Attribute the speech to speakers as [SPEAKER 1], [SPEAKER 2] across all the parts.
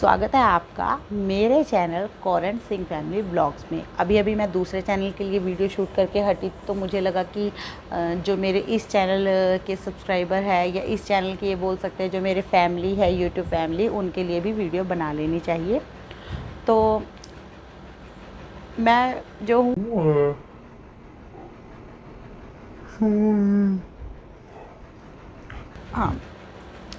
[SPEAKER 1] स्वागत है आपका मेरे चैनल कौरण सिंह फैमिली ब्लॉग्स में। अभी मैं दूसरे चैनल के लिए वीडियो शूट करके हटी तो मुझे लगा कि जो मेरे इस चैनल के सब्सक्राइबर है या इस चैनल के ये बोल सकते हैं जो मेरे फैमिली है यूट्यूब फैमिली, उनके लिए भी वीडियो बना लेनी चाहिए। तो मैं जो हूँ हाँ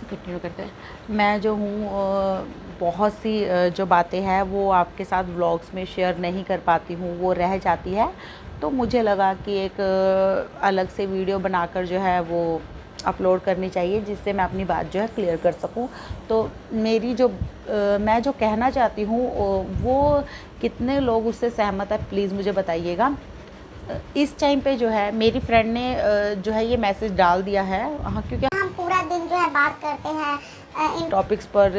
[SPEAKER 1] कंटिन्यू करते हैं। मैं जो हूँ बहुत सी जो बातें हैं वो आपके साथ व्लॉग्स में शेयर नहीं कर पाती हूँ, वो रह जाती है। तो मुझे लगा कि एक अलग से वीडियो बनाकर जो है वो अपलोड करनी चाहिए, जिससे मैं अपनी बात जो है क्लियर कर सकूं। तो मेरी जो मैं जो कहना चाहती हूँ वो कितने लोग उससे सहमत है, प्लीज़ मुझे बताइएगा। इस टाइम पे जो है मेरी फ्रेंड ने जो है ये मैसेज डाल दिया है। हाँ, क्योंकि
[SPEAKER 2] हम पूरा दिन जो है बात करते हैं इन
[SPEAKER 1] टॉपिक्स पर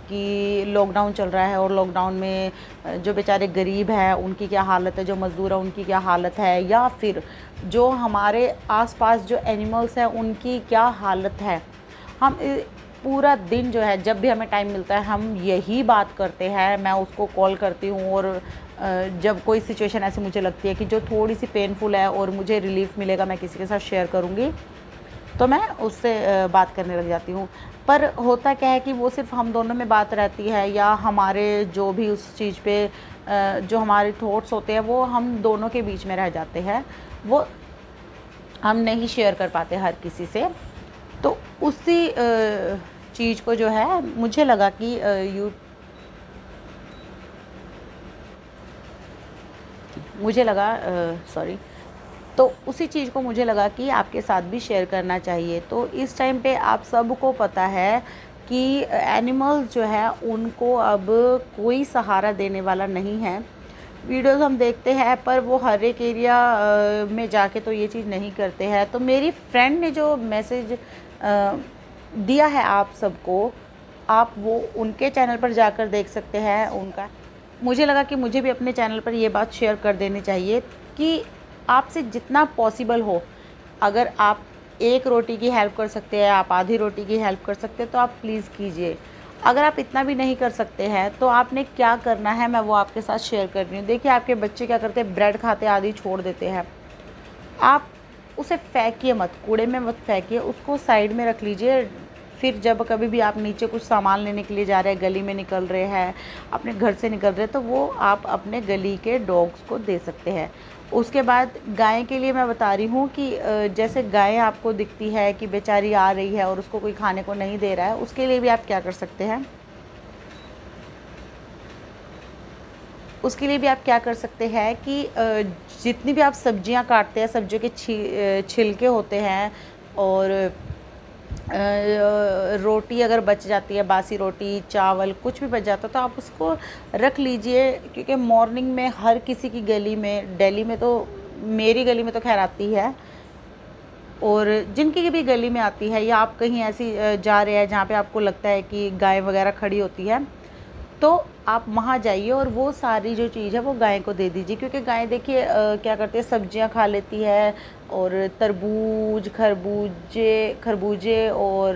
[SPEAKER 1] कि लॉकडाउन चल रहा है और लॉकडाउन में जो बेचारे गरीब हैं उनकी क्या हालत है, जो मज़दूर हैं उनकी क्या हालत है, या फिर जो हमारे आसपास जो एनिमल्स हैं उनकी क्या हालत है। हम पूरा दिन जो है जब भी हमें टाइम मिलता है हम यही बात करते हैं। मैं उसको कॉल करती हूँ और जब कोई सिचुएशन ऐसी मुझे लगती है कि जो थोड़ी सी पेनफुल है और मुझे रिलीफ मिलेगा, मैं किसी के साथ शेयर करूँगी, तो मैं उससे बात करने लग जाती हूँ। पर होता क्या है कि वो सिर्फ हम दोनों में बात रहती है, या हमारे जो भी उस चीज़ पे जो हमारे थॉट्स होते हैं वो हम दोनों के बीच में रह जाते हैं, वो हम नहीं शेयर कर पाते हर किसी से। तो उसी चीज़ को जो है मुझे लगा कि सॉरी, तो उसी चीज़ को मुझे लगा कि आपके साथ भी शेयर करना चाहिए। तो इस टाइम पे आप सबको पता है कि एनिमल्स जो है उनको अब कोई सहारा देने वाला नहीं है। वीडियोस हम देखते हैं पर वो हर एक एरिया में जाके तो ये चीज़ नहीं करते हैं। तो मेरी फ्रेंड ने जो मैसेज दिया है आप सबको, आप वो उनके चैनल पर जाकर देख सकते हैं उनका। मुझे लगा कि मुझे भी अपने चैनल पर ये बात शेयर कर देनी चाहिए कि आपसे जितना पॉसिबल हो, अगर आप एक रोटी की हेल्प कर सकते हैं, आप आधी रोटी की हेल्प कर सकते हैं तो आप प्लीज़ कीजिए। अगर आप इतना भी नहीं कर सकते हैं तो आपने क्या करना है मैं वो आपके साथ शेयर कर रही हूँ। देखिए आपके बच्चे क्या करते हैं, ब्रेड खाते आधी छोड़ देते हैं। आप उसे फेंकिए मत, कूड़े में मत फेंकिए, उसको साइड में रख लीजिए। फिर जब कभी भी आप नीचे कुछ सामान लेने के लिए जा रहे हैं, गली में निकल रहे हैं, अपने घर से निकल रहे हैं, तो वो आप अपने गली के डॉग्स को दे सकते हैं। उसके बाद गाय के लिए मैं बता रही हूँ कि जैसे गाय आपको दिखती है कि बेचारी आ रही है और उसको कोई खाने को नहीं दे रहा है, उसके लिए भी आप क्या कर सकते हैं, उसके लिए भी आप क्या कर सकते हैं कि जितनी भी आप सब्जियां काटते हैं, सब्जियों के छिलके होते हैं, और रोटी अगर बच जाती है, बासी रोटी, चावल कुछ भी बच जाता है तो आप उसको रख लीजिए। क्योंकि मॉर्निंग में हर किसी की गली में, दिल्ली में तो, मेरी गली में तो खैर आती है, और जिनकी भी गली में आती है, या आप कहीं ऐसी जा रहे हैं जहाँ पे आपको लगता है कि गाय वगैरह खड़ी होती है, तो आप वहाँ जाइए और वो सारी जो चीज़ है वो गाय को दे दीजिए। क्योंकि गाय देखिए क्या करती है, सब्जियाँ खा लेती है, और तरबूज, खरबूजे और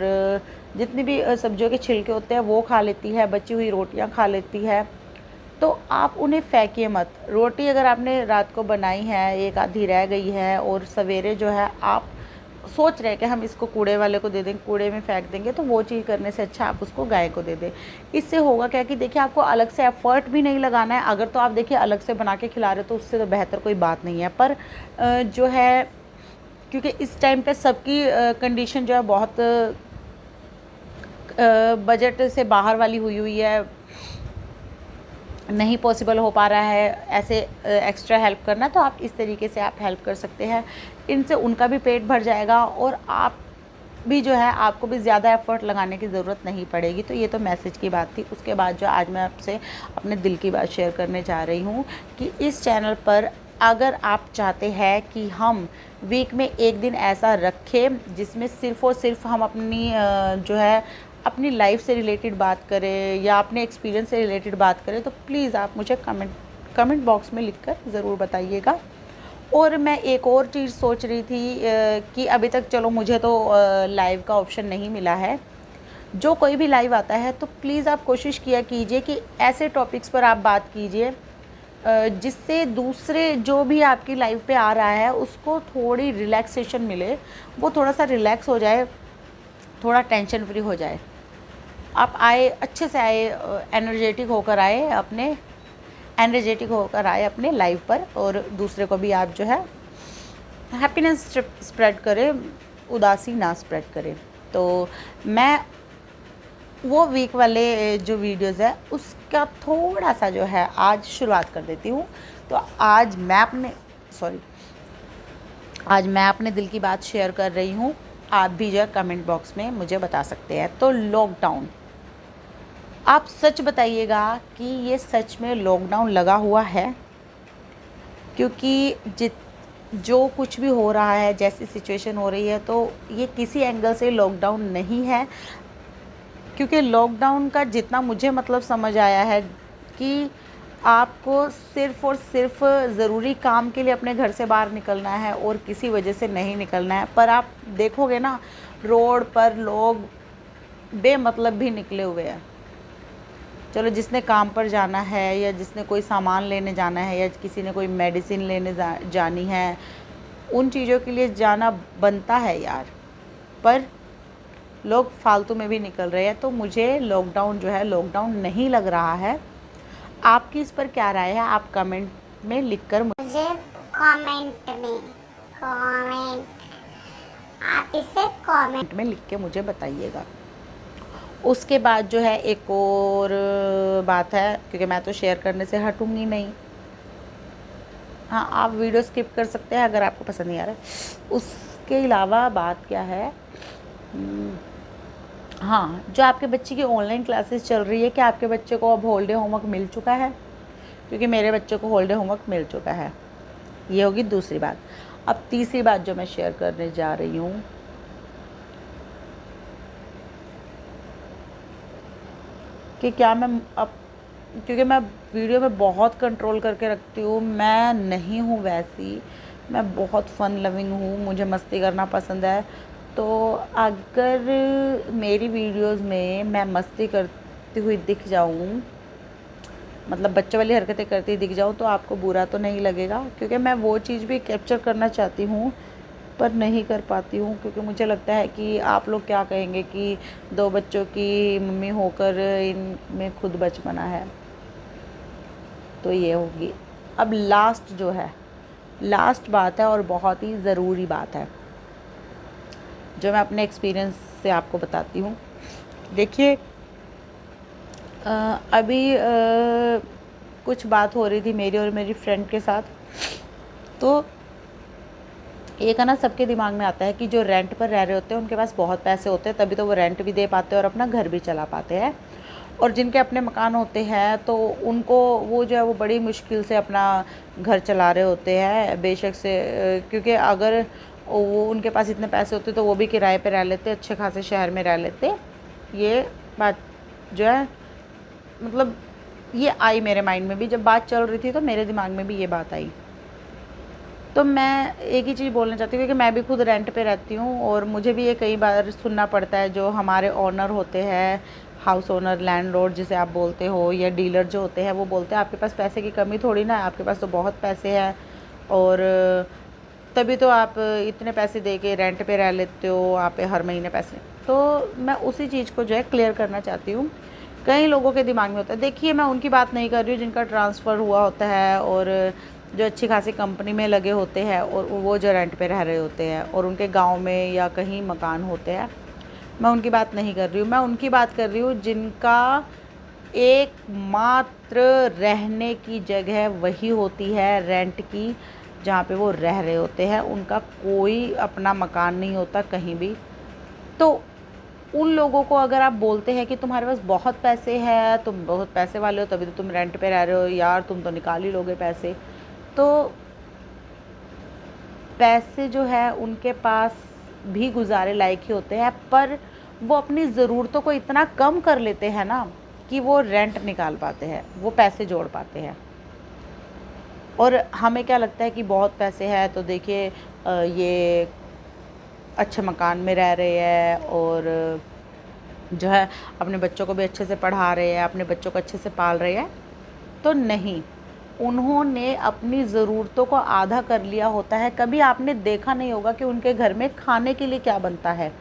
[SPEAKER 1] जितनी भी सब्जियों के छिलके होते हैं वो खा लेती है, बची हुई रोटियाँ खा लेती है। तो आप उन्हें फेंकिए मत। रोटी अगर आपने रात को बनाई है, एक आधी रह गई है, और सवेरे जो है आप सोच रहे हैं कि हम इसको कूड़े वाले को दे देंगे, कूड़े में फेंक देंगे, तो वो चीज़ करने से अच्छा आप उसको गाय को दे दें। इससे होगा क्या कि देखिए आपको अलग से एफ़र्ट भी नहीं लगाना है। अगर तो आप देखिए अलग से बना के खिला रहे हो तो उससे तो बेहतर कोई बात नहीं है। पर जो है, क्योंकि इस टाइम पे सबकी कंडीशन जो है बहुत बजट से बाहर वाली हुई है, नहीं पॉसिबल हो पा रहा है ऐसे एक्स्ट्रा हेल्प करना, तो आप इस तरीके से आप हेल्प कर सकते हैं। इनसे उनका भी पेट भर जाएगा और आप भी जो है, आपको भी ज़्यादा एफ़र्ट लगाने की ज़रूरत नहीं पड़ेगी। तो ये तो मैसेज की बात थी। उसके बाद जो आज मैं आपसे अपने दिल की बात शेयर करने जा रही हूँ कि इस चैनल पर अगर आप चाहते हैं कि हम वीक में एक दिन ऐसा रखें जिसमें सिर्फ़ और सिर्फ हम अपनी जो है अपनी लाइफ से रिलेटेड बात करें या अपने एक्सपीरियंस से रिलेटेड बात करें, तो प्लीज़ आप मुझे कमेंट बॉक्स में लिखकर ज़रूर बताइएगा। और मैं एक और चीज़ सोच रही थी कि अभी तक चलो मुझे तो लाइव का ऑप्शन नहीं मिला है, जो कोई भी लाइव आता है तो प्लीज़ आप कोशिश किया कीजिए कि ऐसे टॉपिक्स पर आप बात कीजिए जिससे दूसरे जो भी आपकी लाइफ पे आ रहा है उसको थोड़ी रिलैक्सेशन मिले, वो थोड़ा सा रिलैक्स हो जाए, थोड़ा टेंशन फ्री हो जाए। आप आए अच्छे से आए, एनर्जेटिक होकर आए अपने लाइफ पर, और दूसरे को भी आप जो है हैप्पीनेस स्प्रेड करें, उदासी ना स्प्रेड करें। तो मैं वो वीक वाले जो वीडियोज़ है उसका थोड़ा सा जो है आज शुरुआत कर देती हूँ। तो आज मैं अपने दिल की बात शेयर कर रही हूँ। आप भी जो है कमेंट बॉक्स में मुझे बता सकते हैं। तो लॉकडाउन, आप सच बताइएगा कि ये सच में लॉकडाउन लगा हुआ है? क्योंकि जो कुछ भी हो रहा है, जैसी सिचुएशन हो रही है, तो ये किसी एंगल से लॉकडाउन नहीं है। क्योंकि लॉकडाउन का जितना मुझे मतलब समझ आया है कि आपको सिर्फ़ और सिर्फ ज़रूरी काम के लिए अपने घर से बाहर निकलना है और किसी वजह से नहीं निकलना है। पर आप देखोगे ना, रोड पर लोग बेमतलब भी निकले हुए हैं। चलो, जिसने काम पर जाना है या जिसने कोई सामान लेने जाना है या किसी ने कोई मेडिसिन लेने जानी है, उन चीज़ों के लिए जाना बनता है यार, पर लोग फालतू में भी निकल रहे हैं। तो मुझे लॉकडाउन जो है लॉकडाउन नहीं लग रहा है। आपकी इस पर क्या राय है? आप कमेंट में लिखकर
[SPEAKER 2] मुझे आप इसे कमेंट
[SPEAKER 1] में लिख के मुझे बताइएगा। उसके बाद जो है एक और बात है, क्योंकि मैं तो शेयर करने से हटूंगी नहीं। हाँ, आप वीडियो स्किप कर सकते हैं अगर आपको पसंद नहीं आ रहा है। उसके अलावा बात क्या है, हाँ, जो आपके बच्चे की ऑनलाइन क्लासेस चल रही है, क्या आपके बच्चे को अब हॉलीडे होमवर्क मिल चुका है? क्योंकि मेरे बच्चे को हॉलीडे होमवर्क मिल चुका है। ये होगी दूसरी बात। अब तीसरी बात जो मैं शेयर करने जा रही हूँ, कि क्या मैं अब, क्योंकि मैं वीडियो में बहुत कंट्रोल करके रखती हूँ, मैं नहीं हूँ वैसी। मैं बहुत फ़न लविंग हूँ, मुझे मस्ती करना पसंद है। तो अगर मेरी वीडियोस में मैं मस्ती करती हुई दिख जाऊँ, मतलब बच्चों वाली हरकतें करती दिख जाऊँ, तो आपको बुरा तो नहीं लगेगा? क्योंकि मैं वो चीज़ भी कैप्चर करना चाहती हूँ पर नहीं कर पाती हूँ, क्योंकि मुझे लगता है कि आप लोग क्या कहेंगे कि 2 बच्चों की मम्मी होकर इनमें खुद बचपना है। तो ये होगी। अब लास्ट बात है और बहुत ही ज़रूरी बात है, जो मैं अपने एक्सपीरियंस से आपको बताती हूँ। देखिए, अभी कुछ बात हो रही थी मेरी और मेरी फ्रेंड के साथ। तो एक है ना, सबके दिमाग में आता है कि जो रेंट पर रह रहे होते हैं उनके पास बहुत पैसे होते हैं, तभी तो वो रेंट भी दे पाते हैं और अपना घर भी चला पाते हैं। और जिनके अपने मकान होते हैं तो उनको वो जो है वो बड़ी मुश्किल से अपना घर चला रहे होते हैं, बेशक से, क्योंकि अगर वो उनके पास इतने पैसे होते तो वो भी किराए पे रह लेते, अच्छे खासे शहर में रह लेते। ये बात जो है, मतलब ये आई मेरे माइंड में भी, जब बात चल रही थी तो मेरे दिमाग में भी ये बात आई। तो मैं एक ही चीज़ बोलना चाहती हूँ कि मैं भी खुद रेंट पे रहती हूँ और मुझे भी ये कई बार सुनना पड़ता है। जो हमारे ओनर होते हैं, हाउस ओनर, लैंडलॉर्ड जिसे आप बोलते हो, या डीलर जो होते हैं, वो बोलते हैं आपके पास पैसे की कमी थोड़ी ना है, आपके पास तो बहुत पैसे हैं और तभी तो आप इतने पैसे दे के रेंट पे रह लेते हो, आप हर महीने पैसे। तो मैं उसी चीज़ को जो है क्लियर करना चाहती हूँ। कई लोगों के दिमाग में होता है, देखिए मैं उनकी बात नहीं कर रही हूँ जिनका ट्रांसफ़र हुआ होता है और जो अच्छी खासी कंपनी में लगे होते हैं और वो जो रेंट पे रह रहे होते हैं और उनके गांव में या कहीं मकान होते हैं। मैं उनकी बात नहीं कर रही हूँ, मैं उनकी बात कर रही हूँ जिनका एकमात्र रहने की जगह वही होती है रेंट की, जहाँ पे वो रह रहे होते हैं। उनका कोई अपना मकान नहीं होता कहीं भी। तो उन लोगों को अगर आप बोलते हैं कि तुम्हारे पास बहुत पैसे हैं, तुम बहुत पैसे वाले हो, तभी तो तुम रेंट पे रह रहे हो, यार तुम तो निकाल ही लोगे पैसे। तो पैसे जो है उनके पास भी गुजारे लायक ही होते हैं, पर वो अपनी ज़रूरतों को इतना कम कर लेते हैं ना कि वो रेंट निकाल पाते हैं, वो पैसे जोड़ पाते हैं। और हमें क्या लगता है कि बहुत पैसे हैं तो देखिए ये अच्छे मकान में रह रहे हैं और जो है अपने बच्चों को भी अच्छे से पढ़ा रहे हैं, अपने बच्चों को अच्छे से पाल रहे हैं। तो नहीं, उन्होंने अपनी ज़रूरतों को आधा कर लिया होता है। कभी आपने देखा नहीं होगा कि उनके घर में खाने के लिए क्या बनता है।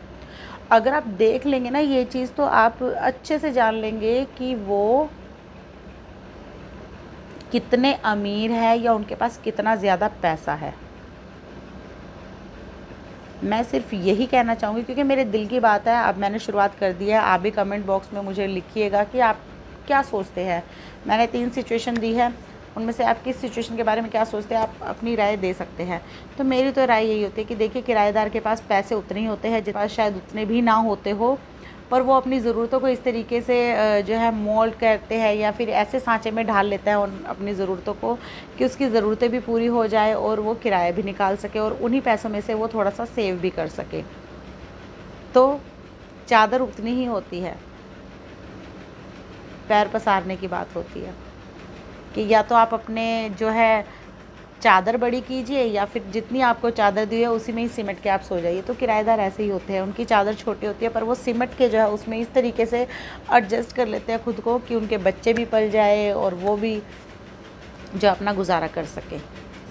[SPEAKER 1] अगर आप देख लेंगे ना ये चीज़, तो आप अच्छे से जान लेंगे कि वो कितने अमीर है या उनके पास कितना ज़्यादा पैसा है। मैं सिर्फ यही कहना चाहूँगी, क्योंकि मेरे दिल की बात है। अब मैंने शुरुआत कर दी है, आप भी कमेंट बॉक्स में मुझे लिखिएगा कि आप क्या सोचते हैं। मैंने 3 सिचुएशन दी है, उनमें से आप किस सिचुएशन के बारे में क्या सोचते हैं, आप अपनी राय दे सकते हैं। तो मेरी तो राय यही होती है कि देखिए, किराएदार के पास पैसे उतने ही होते हैं, जिसके पास शायद उतने भी ना होते हो, पर वो अपनी ज़रूरतों को इस तरीके से जो है मोल्ड करते हैं या फिर ऐसे सांचे में ढाल लेता है उन अपनी ज़रूरतों को कि उसकी ज़रूरतें भी पूरी हो जाए और वो किराया भी निकाल सके और उन्हीं पैसों में से वो थोड़ा सा सेव भी कर सके। तो चादर उतनी ही होती है, पैर पसारने की बात होती है कि या तो आप अपने जो है चादर बड़ी कीजिए या फिर जितनी आपको चादर दी है उसी में ही सिमट के आप सो जाइए। तो किराएदार ऐसे ही होते हैं, उनकी चादर छोटी होती है पर वो सिमट के जो है उसमें इस तरीके से एडजस्ट कर लेते हैं खुद को कि उनके बच्चे भी पल जाए और वो भी जो अपना गुजारा कर सके।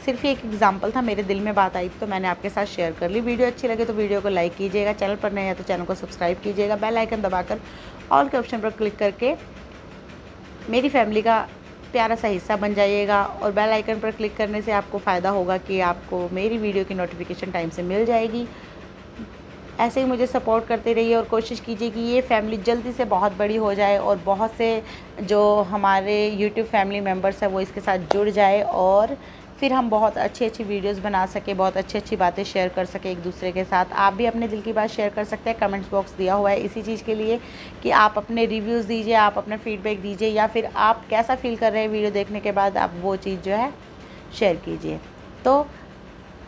[SPEAKER 1] सिर्फ एक एग्जांपल था, मेरे दिल में बात आई तो मैंने आपके साथ शेयर कर ली। वीडियो अच्छी लगे तो वीडियो को लाइक कीजिएगा, चैनल पर नए हैं तो चैनल को सब्सक्राइब कीजिएगा, बेल आइकन दबाकर ऑल के ऑप्शन पर क्लिक करके मेरी फैमिली का प्यारा सा हिस्सा बन जाइएगा। और बेल आइकन पर क्लिक करने से आपको फ़ायदा होगा कि आपको मेरी वीडियो की नोटिफिकेशन टाइम से मिल जाएगी। ऐसे ही मुझे सपोर्ट करते रहिए और कोशिश कीजिए कि ये फैमिली जल्दी से बहुत बड़ी हो जाए और बहुत से जो हमारे यूट्यूब फैमिली मेम्बर्स हैं वो इसके साथ जुड़ जाए और फिर हम बहुत अच्छी अच्छी वीडियोस बना सके, बहुत अच्छी अच्छी बातें शेयर कर सके एक दूसरे के साथ। आप भी अपने दिल की बात शेयर कर सकते हैं, कमेंट्स बॉक्स दिया हुआ है इसी चीज़ के लिए कि आप अपने रिव्यूज़ दीजिए, आप अपना फीडबैक दीजिए या फिर आप कैसा फील कर रहे हैं वीडियो देखने के बाद, आप वो चीज़ जो है शेयर कीजिए। तो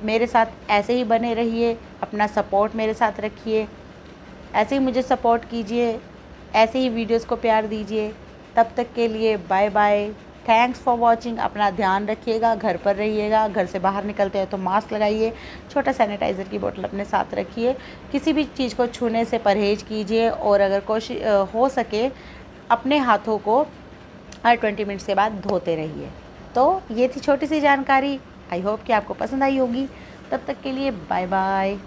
[SPEAKER 1] मेरे साथ ऐसे ही बने रहिए, अपना सपोर्ट मेरे साथ रखिए, ऐसे ही मुझे सपोर्ट कीजिए, ऐसे ही वीडियोस को प्यार दीजिए। तब तक के लिए bye bye, thanks for watching. अपना ध्यान रखिएगा, घर पर रहिएगा, घर से बाहर निकलते हैं तो मास्क लगाइए, छोटा सैनिटाइज़र की बोतल अपने साथ रखिए, किसी भी चीज़ को छूने से परहेज़ कीजिए और अगर कोशिश हो सके अपने हाथों को हर 20 मिनट्स के बाद धोते रहिए। तो ये थी छोटी सी जानकारी, आई होप कि आपको पसंद आई होगी। तब तक के लिए बाय बाय।